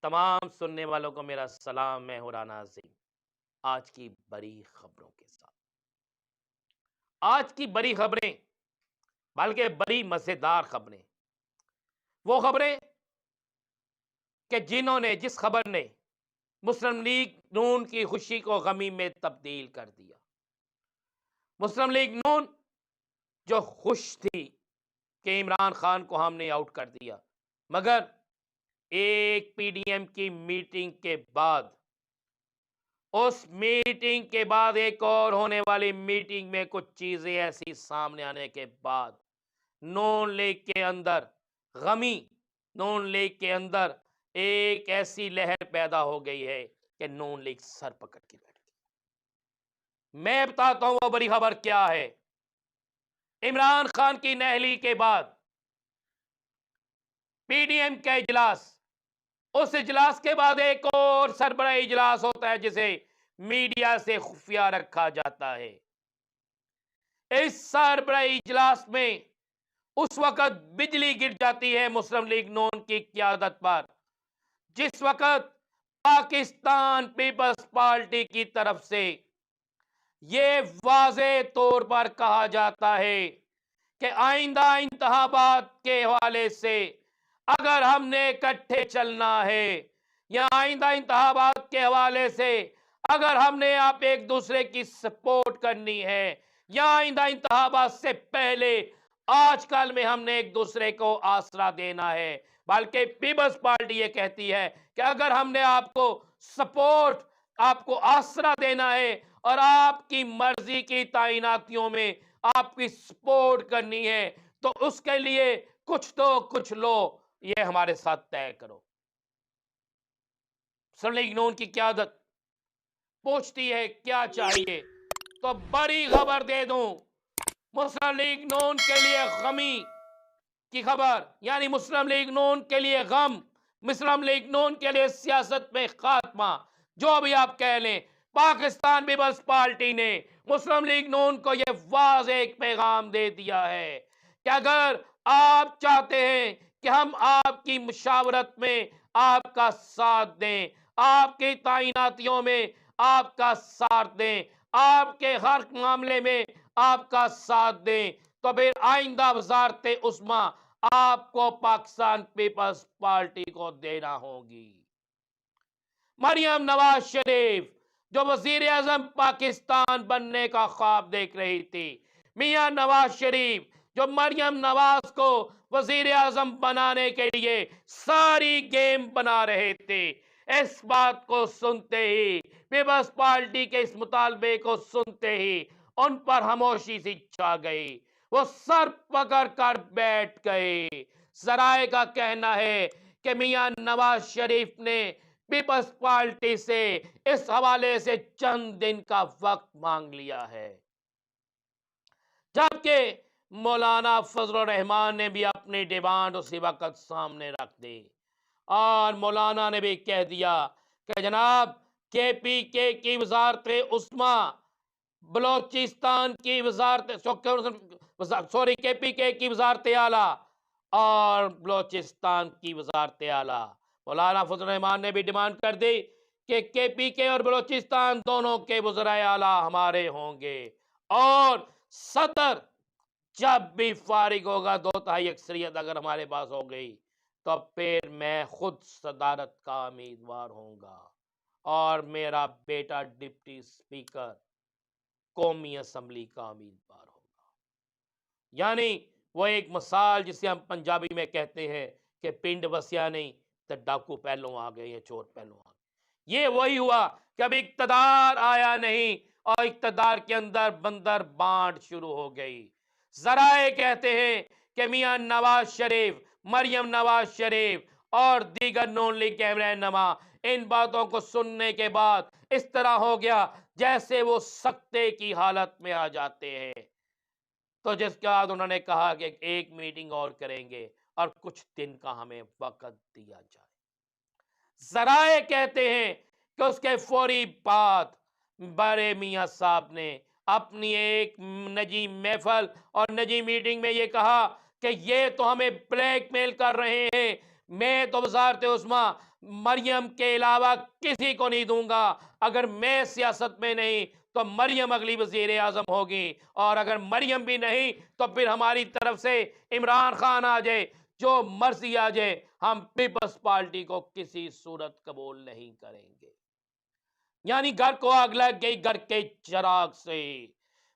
تمام سننے والوں کو میرا سلام، میں ہوں رانا عظیم۔ آج کی بڑی خبروں کے ساتھ، آج کی بڑی خبریں، بلکہ بڑی مزیدار خبریں، وہ خبریں کہ جس خبر نے مسلم لیگ نون کی خوشی کو غمی میں تبدیل کر دیا۔ مسلم لیگ نون جو خوش تھی کہ عمران خان کو ہم نے آؤٹ کر دیا، مگر ایک پی ڈی ایم کی میٹنگ کے بعد، اس میٹنگ کے بعد ایک اور ہونے والی میٹنگ میں کچھ چیزیں ایسی سامنے آنے کے بعد نون لیگ کے اندر غمی، نون لیگ کے اندر ایک ایسی لہر پیدا ہو گئی ہے کہ نون لیگ سر پکڑ کے بیٹھ گئی۔ میں بتاتا ہوں وہ بڑی خبر کیا ہے۔ عمران خان کی نہلی کے بعد پی ڈی ایم کا اجلاس، اس اجلاس کے بعد ایک اور سربراہ اجلاس ہوتا ہے جسے میڈیا سے خفیہ رکھا جاتا ہے۔ اس سربراہ اجلاس میں اس وقت بجلی گر جاتی ہے مسلم لیگ نون کی قیادت پر، جس وقت پاکستان پیپلز پارٹی کی طرف سے یہ واضح طور پر کہا جاتا ہے کہ آئندہ انتخابات کے حوالے سے اگر ہم نے اکٹھے چلنا ہے، یا آئندہ انتخابات کے حوالے سے اگر ہم نے آپ ایک دوسرے کی سپورٹ کرنی ہے، یا آئندہ انتخابات سے پہلے آج کل میں ہم نے ایک دوسرے کو آسرا دینا ہے، بلکہ پیپلز پارٹی یہ کہتی ہے کہ اگر ہم نے آپ کو سپورٹ، آپ کو آسرا دینا ہے اور آپ کی مرضی کی تعیناتیوں میں آپ کی سپورٹ کرنی ہے، تو اس کے لیے کچھ تو کچھ لو، یہ ہمارے ساتھ طے کرو۔ مسلم لیگ نون کی قیادت پوچھتی ہے کیا چاہیے، تو بڑی خبر دے دوں، مسلم لیگ نون کے لیے غمی کی خبر، یعنی مسلم لیگ نون کے لیے غم، مسلم لیگ نون کے لیے سیاست میں خاتمہ، جو بھی آپ کہہ لیں، پاکستان پیپلز پارٹی نے مسلم لیگ نون کو یہ واضح ایک پیغام دے دیا ہے کہ اگر آپ چاہتے ہیں کہ ہم آپ کی مشاورت میں آپ کا ساتھ دیں، آپ کی تعیناتیوں میں آپ کا ساتھ دیں، آپ کے ہر معاملے میں آپ کا ساتھ دیں، تو پھر آئندہ وزارت عظمیٰ آپ کو پاکستان پیپلز پارٹی کو دینا ہوگی۔ مریم نواز شریف جو وزیر اعظم پاکستان بننے کا خواب دیکھ رہی تھی، میاں نواز شریف جو مریم نواز کو وزیر اعظم بنانے کے لیے ساری گیم بنا رہے تھے، اس بات کو سنتے ہی، پیپلز پارٹی کے اس مطالبے کو سنتے ہی ان پر خاموشی سی چھا گئی، وہ سر پکڑ کر بیٹھ گئے۔ ذرائع کا کہنا ہے کہ میاں نواز شریف نے پیپلز پارٹی سے اس حوالے سے چند دن کا وقت مانگ لیا ہے، جبکہ مولانا فضل الرحمان نے بھی اپنی ڈیمانڈ اسی وقت سامنے رکھ دی، اور مولانا نے بھی کہہ دیا کہ جناب کے پی کے کی وزارت عظمیٰ، بلوچستان کی وزارت کے پی کے کی وزارت اعلیٰ اور بلوچستان کی وزارت اعلیٰ، مولانا فضل الرحمان نے بھی ڈیمانڈ کر دی کہ کے پی کے اور بلوچستان دونوں کے وزرائے اعلیٰ ہمارے ہوں گے، اور صدر جب بھی فارغ ہوگا، 2/3 اکثریت اگر ہمارے پاس ہو گئی، تو پھر میں خود صدارت کا امیدوار ہوں گا، اور میرا بیٹا ڈپٹی اسپیکر قومی اسمبلی کا امیدوار ہوگا۔ یعنی وہ ایک مثال جسے ہم پنجابی میں کہتے ہیں کہ پنڈ وسیا نہیں تو ڈاکو پہلوں آ گئے یا چور پہلوں آ گئے۔ یہ وہی ہوا کہ اب اقتدار آیا نہیں، اور اقتدار کے اندر بندر بانٹ شروع ہو گئی۔ ذرائع کہتے ہیں کہ میاں نواز شریف، مریم نواز شریف اور دیگر نون لیگ کے رہنما ان باتوں کو سننے کے بعد اس طرح ہو گیا جیسے وہ سکتے کی حالت میں آ جاتے ہیں، تو جس کے بعد انہوں نے کہا کہ ایک میٹنگ اور کریں گے اور کچھ دن کا ہمیں وقت دیا جائے۔ ذرائع کہتے ہیں کہ اس کے فوری بعد بڑے میاں صاحب نے اپنی ایک نجی محفل اور نجی میٹنگ میں یہ کہا کہ یہ تو ہمیں بلیک میل کر رہے ہیں، میں تو وزارت عظمیٰ مریم کے علاوہ کسی کو نہیں دوں گا، اگر میں سیاست میں نہیں تو مریم اگلی وزیر اعظم ہوگی، اور اگر مریم بھی نہیں تو پھر ہماری طرف سے عمران خان آ جائے، جو مرضی آ جائے، ہم پیپلز پارٹی کو کسی صورت قبول نہیں کریں گے۔ یعنی گھر کو آگ لگ گئی گھر کے چراغ سے۔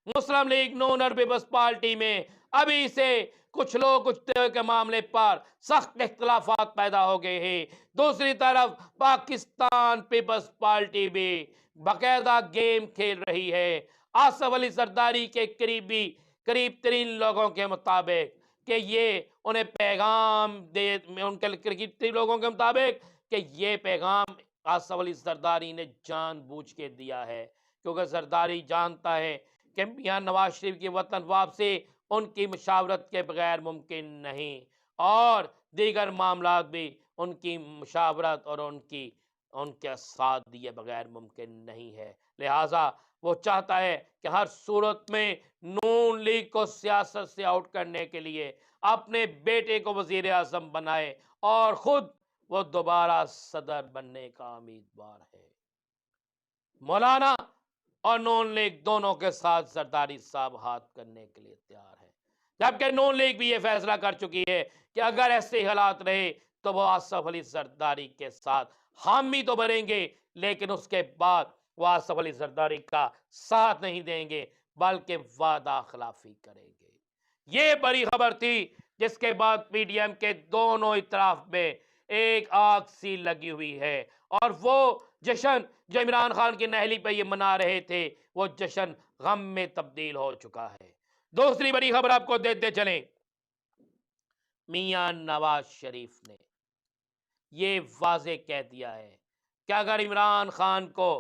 مسلم لیگ نون اور پیپلز پارٹی میں ابھی سے کچھ لوگ کچھ طرح کے معاملے پر سخت اختلافات پیدا ہو گئے ہیں۔ دوسری طرف پاکستان پیپلز پارٹی بھی باقاعدہ گیم کھیل رہی ہے۔ آصف علی زرداری کے قریب ترین لوگوں کے مطابق کہ یہ انہیں پیغام دے، ان کے قریب ترین لوگوں کے مطابق کہ یہ پیغام آصف علی زرداری نے جان بوجھ کے دیا ہے، کیونکہ زرداری جانتا ہے کہ میاں نواز شریف کی وطن واپسی ان کی مشاورت کے بغیر ممکن نہیں، اور دیگر معاملات بھی ان کی مشاورت اور ان کے ساتھ دیے بغیر ممکن نہیں ہے۔ لہٰذا وہ چاہتا ہے کہ ہر صورت میں نون لیگ کو سیاست سے آؤٹ کرنے کے لیے اپنے بیٹے کو وزیر اعظم بنائے، اور خود وہ دوبارہ صدر بننے کا امیدوار ہے۔ مولانا اور نون لیگ دونوں کے ساتھ زرداری صاحب ہاتھ کرنے کے لیے تیار ہے، جبکہ نون لیگ بھی یہ فیصلہ کر چکی ہے کہ اگر ایسے حالات رہے تو وہ آصف علی زرداری کے ساتھ حامی تو بنیں گے، لیکن اس کے بعد وہ آصف علی زرداری کا ساتھ نہیں دیں گے بلکہ وعدہ خلافی کریں گے۔ یہ بڑی خبر تھی، جس کے بعد پی ڈی ایم کے دونوں اطراف میں ایک آگ سی لگی ہوئی ہے، اور وہ جشن جو عمران خان کی نہلی پہ یہ منا رہے تھے، وہ جشن غم میں تبدیل ہو چکا ہے۔ دوسری بڑی خبر آپ کو دیتے چلیں، میاں نواز شریف نے یہ واضح کہہ دیا ہے کہ اگر عمران خان کو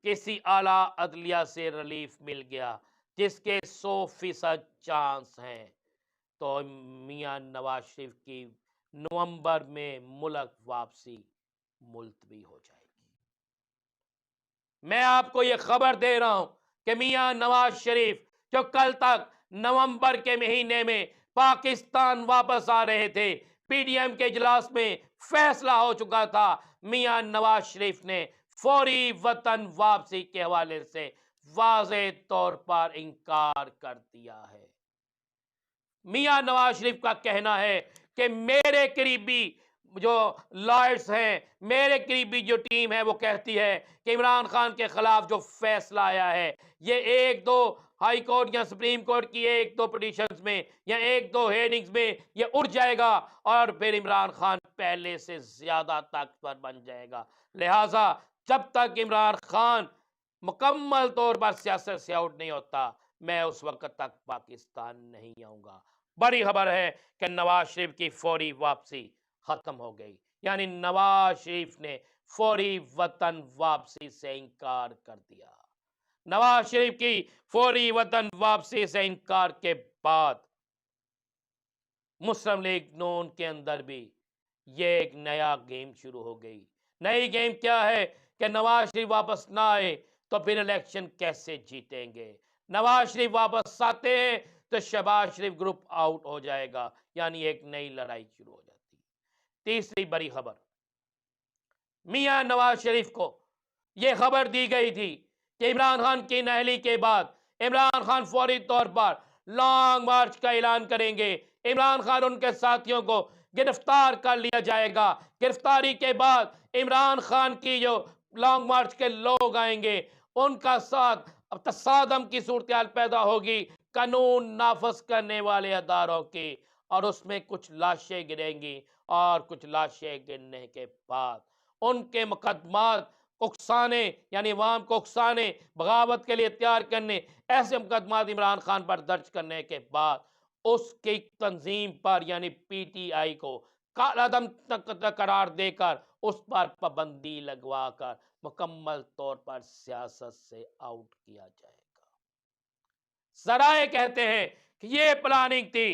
کسی اعلیٰ عدلیہ سے ریلیف مل گیا جس کے 100% چانس ہیں، تو میاں نواز شریف کی نومبر میں ملک واپسی ملتوی ہو جائے گی۔ میں آپ کو یہ خبر دے رہا ہوں کہ میاں نواز شریف جو کل تک نومبر کے مہینے میں پاکستان واپس آ رہے تھے، پی ڈی ایم کے اجلاس میں فیصلہ ہو چکا تھا، میاں نواز شریف نے فوری وطن واپسی کے حوالے سے واضح طور پر انکار کر دیا ہے۔ میاں نواز شریف کا کہنا ہے کہ میرے قریبی جو لائرز ہیں، میرے قریبی جو ٹیم ہے، وہ کہتی ہے کہ عمران خان کے خلاف جو فیصلہ آیا ہے، یہ ایک دو ہائی کورٹ یا سپریم کورٹ کی ایک دو پٹیشنز میں یا ایک دو ہیئرنگز میں یہ اڑ جائے گا، اور پھر عمران خان پہلے سے زیادہ طاقتور بن جائے گا۔ لہٰذا جب تک عمران خان مکمل طور پر سیاست سے آؤٹ نہیں ہوتا، میں اس وقت تک پاکستان نہیں آؤں گا۔ بڑی خبر ہے کہ نواز شریف کی فوری واپسی ختم ہو گئی، یعنی نواز شریف نے فوری وطن واپسی سے انکار کر دیا۔ نواز شریف کی فوری وطن واپسی سے انکار کے بعد مسلم لیگ نون کے اندر بھی یہ ایک نیا گیم شروع ہو گئی۔ نئی گیم کیا ہے کہ نواز شریف واپس نہ آئے تو پھر الیکشن کیسے جیتیں گے؟ نواز شریف واپس آتے ہیں تو شہباز شریف گروپ آؤٹ ہو جائے گا، یعنی ایک نئی لڑائی شروع ہو جاتی ہے۔ تیسری بڑی خبر، میاں نواز شریف کو یہ خبر دی گئی تھی کہ عمران خان کی نہلی کے بعد عمران خان فوری طور پر لانگ مارچ کا اعلان کریں گے، عمران خان ان کے ساتھیوں کو گرفتار کر لیا جائے گا، گرفتاری کے بعد عمران خان کی جو لانگ مارچ کے لوگ آئیں گے ان کا ساتھ تصادم کی صورتحال پیدا ہوگی قانون نافذ کرنے والے اداروں کی، اور اس میں کچھ لاشیں گریں گی، اور کچھ لاشیں گرنے کے بعد ان کے مقدمات اکسانے، یعنی عوام کو اکسانے، بغاوت کے لیے تیار کرنے، ایسے مقدمات عمران خان پر درج کرنے کے بعد اس کی تنظیم پر یعنی پی ٹی آئی کو کالا دم قرار دے کر اس پر پابندی لگوا کر مکمل طور پر سیاست سے آؤٹ کیا جائے گا۔ ذرائع کہتے ہیں کہ یہ پلاننگ تھی